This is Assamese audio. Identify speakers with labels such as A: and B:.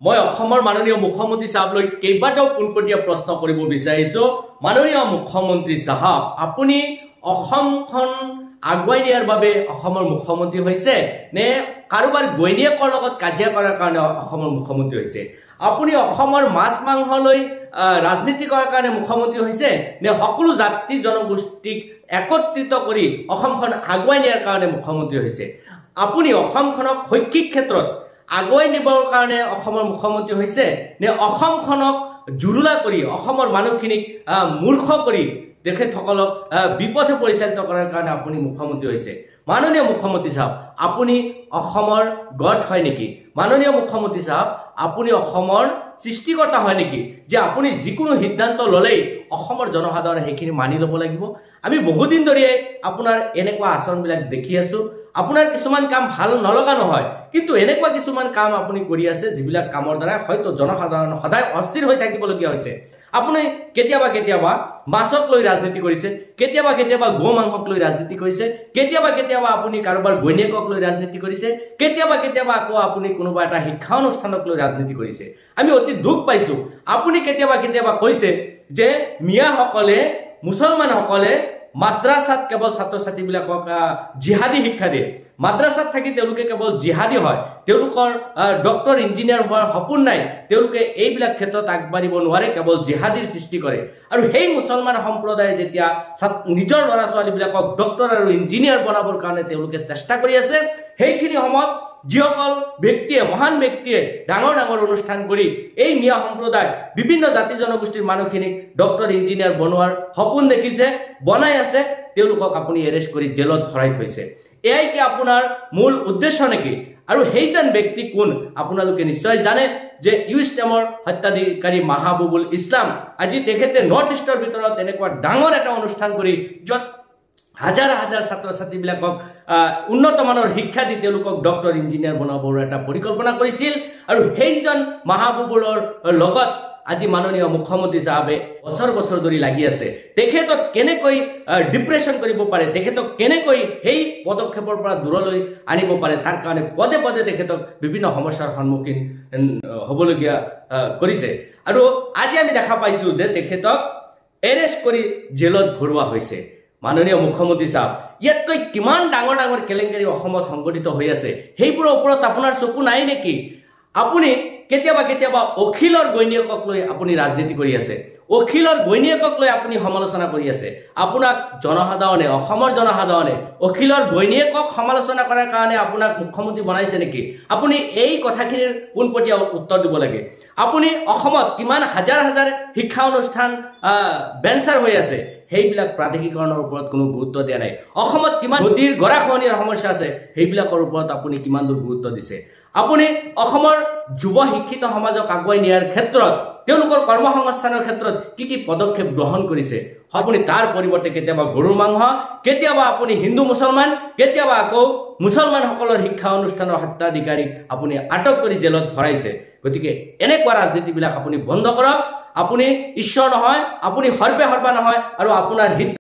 A: মই অসমৰ মাননীয় মুখ্যমন্ত্ৰী সাহেবলৈ কেইবাটাও পোনপটীয়া প্ৰশ্ন কৰিব বিচাৰিছো। মাননীয় মুখ্যমন্ত্ৰী সাহেব, আপুনি অসমখন আগুৱাই নিয়াৰ বাবে অসমৰ মুখ্যমন্ত্ৰী হৈছে নে কাৰোবাৰ গৈনীয়েকৰ লগত কাজিয়া কৰাৰ কাৰণে অসমৰ মুখ্যমন্ত্ৰী হৈছে? আপুনি অসমৰ মাছ মাংসলৈ ৰাজনীতি কৰাৰ কাৰণে মুখ্যমন্ত্ৰী হৈছে নে সকলো জাতি জনগোষ্ঠীক একত্ৰিত কৰি অসমখন আগুৱাই নিয়াৰ কাৰণে মুখ্যমন্ত্ৰী হৈছে? আপুনি অসমখনক শৈক্ষিক ক্ষেত্ৰত আগুৱাই নিবৰ কাৰণে অসমৰ মুখ্যমন্ত্ৰী হৈছে নে অসমখনক জুৰুলা কৰি অসমৰ মানুহখিনিক মূৰ্খ কৰি তেখেতসকলক বিপথে পৰিচালিত কৰাৰ কাৰণে আপুনি মুখ্যমন্ত্ৰী হৈছে? মাননীয় মুখ্যমন্ত্ৰী সাহেব, আপুনি অসমৰ গড হয় নেকি? মাননীয় মুখ্যমন্ত্ৰী সাহেব, আপুনি অসমৰ সৃষ্টিকৰ্তা হয় নেকি যে আপুনি যিকোনো সিদ্ধান্ত ললেই অসমৰ জনসাধাৰণে সেইখিনি মানি ল'ব লাগিব? আমি বহুদিন ধৰিয়ে আপোনাৰ এনেকুৱা আচৰণবিলাক দেখি আছো। আপোনাৰ কিছুমান কাম ভাল নলগা নহয়, কিন্তু এনেকুৱা কিছুমান কাম আপুনি কৰি আছে যিবিলাক কামৰ দ্বাৰা হয়তো জনসাধাৰণ সদায় অস্থিৰ হৈ থাকিবলগীয়া হৈছে। আপুনি কেতিয়াবা কেতিয়াবা মাছক লৈ ৰাজনীতি কৰিছে, কেতিয়াবা কেতিয়াবা গো মাংসক লৈ ৰাজনীতি কৰিছে, কেতিয়াবা কেতিয়াবা আপুনি কাৰোবাৰ গৈনীয়েকক লৈ ৰাজনীতি কৰিছে, কেতিয়াবা কেতিয়াবা আকৌ আপুনি কোনোবা এটা শিক্ষা অনুষ্ঠানক লৈ ৰাজনীতি কৰিছে। আমি অতি দুখ পাইছো। আপুনি কেতিয়াবা কেতিয়াবা কৈছে যে মিয়াসকলে মুছলমানসকলে মাদ্ৰাসাত কেৱল ছাত্ৰ ছাত্ৰীবিলাকক জিহাদী শিক্ষা দিয়ে, মাদ্ৰাসাত থাকি তেওঁলোকে কেৱল জিহাদী হয়, তেওঁলোকৰ ডক্টৰ ইঞ্জিনিয়াৰ হোৱাৰ সপোন নাই, তেওঁলোকে এইবিলাক ক্ষেত্ৰত আগবাঢ়িব নোৱাৰে, কেৱল জিহাদীৰ সৃষ্টি কৰে। আৰু সেই মুছলমান সম্প্ৰদায়ে যেতিয়া নিজৰ ল'ৰা ছোৱালীবিলাকক ডক্টৰ আৰু ইঞ্জিনিয়াৰ বনাবৰ কাৰণে তেওঁলোকে চেষ্টা কৰি আছে, সেইখিনি সময়ত যিসকল ব্যক্তিয়ে মহান ব্যক্তিয়ে ডাঙৰ ডাঙৰ অনুষ্ঠান কৰি এই মিয়া সম্প্ৰদায় বিভিন্ন জাতি জনগোষ্ঠীৰ মানুহখিনিক ডক্টৰ ইঞ্জিনিয়াৰ বনোৱাৰ সপোন দেখিছে, বনাই আছে, তেওঁলোকক আপুনি এৰেষ্ট কৰি জেলত ভৰাই থৈছে। এয়াই কি আপোনাৰ মূল উদ্দেশ্য নেকি? আৰু সেইজন ব্যক্তি কোন আপোনালোকে নিশ্চয় জানে যে ইউষ্টেমৰ হত্যাধিকাৰী মাহবুবুল ইছলাম। আজি তেখেতে নৰ্থ ইষ্টৰ ভিতৰত এনেকুৱা ডাঙৰ এটা অনুষ্ঠান কৰি য'ত হাজাৰ হাজাৰ ছাত্ৰ ছাত্ৰীবিলাকক উন্নত মানৰ শিক্ষা দি তেওঁলোকক ডক্টৰ ইঞ্জিনিয়াৰ বনাবৰ এটা পৰিকল্পনা কৰিছিল। আৰু সেইজন মাহবুবুলৰ লগত আজি মাননীয় মুখ্যমন্ত্ৰী সাহেবে বছৰ বছৰ ধৰি লাগি আছে। তেখেতক কেনেকৈ ডিপ্ৰেশ্যন কৰিব পাৰে, তেখেতক কেনেকৈ সেই পদক্ষেপৰ পৰা দূৰলৈ আনিব পাৰে, তাৰ কাৰণে পদে পদে তেখেতক বিভিন্ন সমস্যাৰ সন্মুখীন হ'বলগীয়া কৰিছে। আৰু আজি আমি দেখা পাইছো যে তেখেতক এৰেষ্ট কৰি জেলত ভৰোৱা হৈছে। মাননীয় মুখ্যমন্ত্ৰী সাহেব, ইয়াতকৈ কিমান ডাঙৰ ডাঙৰ কেলেংকাৰী অসমত সংঘটিত হৈ আছে, সেইবোৰৰ ওপৰত আপোনাৰ চকু নাই নেকি? আপুনি কেতিয়াবা কেতিয়াবা অখিলৰ গৈনীয়েকক লৈ আপুনি ৰাজনীতি কৰি আছে, অখিলৰ গৈনীয়েকক লৈ আপুনি সমালোচনা কৰি আছে। আপোনাক জনসাধাৰণে, অসমৰ জনসাধাৰণে অখিলৰ গৈনীয়েকক সমালোচনা কৰাৰ কাৰণে আপোনাক মুখ্যমন্ত্ৰী বনাইছে নেকি? আপুনি এই কথাখিনিৰ পোনপটীয়া উত্তৰ দিব লাগে। আপুনি অসমত কিমান হাজাৰ হাজাৰ শিক্ষা অনুষ্ঠান বেঞ্চাৰ হৈ আছে, সেইবিলাক প্ৰাদেশিকৰণৰ ওপৰত কোনো গুৰুত্ব দিয়া নাই। অসমত কিমান নদীৰ গৰাখহনীয়াৰ সমস্যা আছে, সেইবিলাকৰ ওপৰত আপুনি কিমান দূৰ গুৰুত্ব দিছে? আপুনি অসমৰ যুৱ শিক্ষিত সমাজক আগুৱাই নিয়াৰ ক্ষেত্ৰত, তেওঁলোকৰ কৰ্মসংস্থানৰ ক্ষেত্ৰত কি কি পদক্ষেপ গ্ৰহণ কৰিছে? আপুনি তাৰ পৰিৱৰ্তে কেতিয়াবা গৰুৰ মাংস, কেতিয়াবা আপুনি হিন্দু মুছলমান, কেতিয়াবা আকৌ মুছলমানসকলৰ শিক্ষা অনুষ্ঠানৰ হত্যাধিকাৰীক আপুনি আটক কৰি জেলত ভৰাইছে। গতিকে এনেকুৱা ৰাজনীতিবিলাক আপুনি বন্ধ কৰক। আপুনি ঈশ্বৰ নহয়, আপুনি সৰ্বে সৰ্বা নহয়, আৰু আপোনাৰ হিত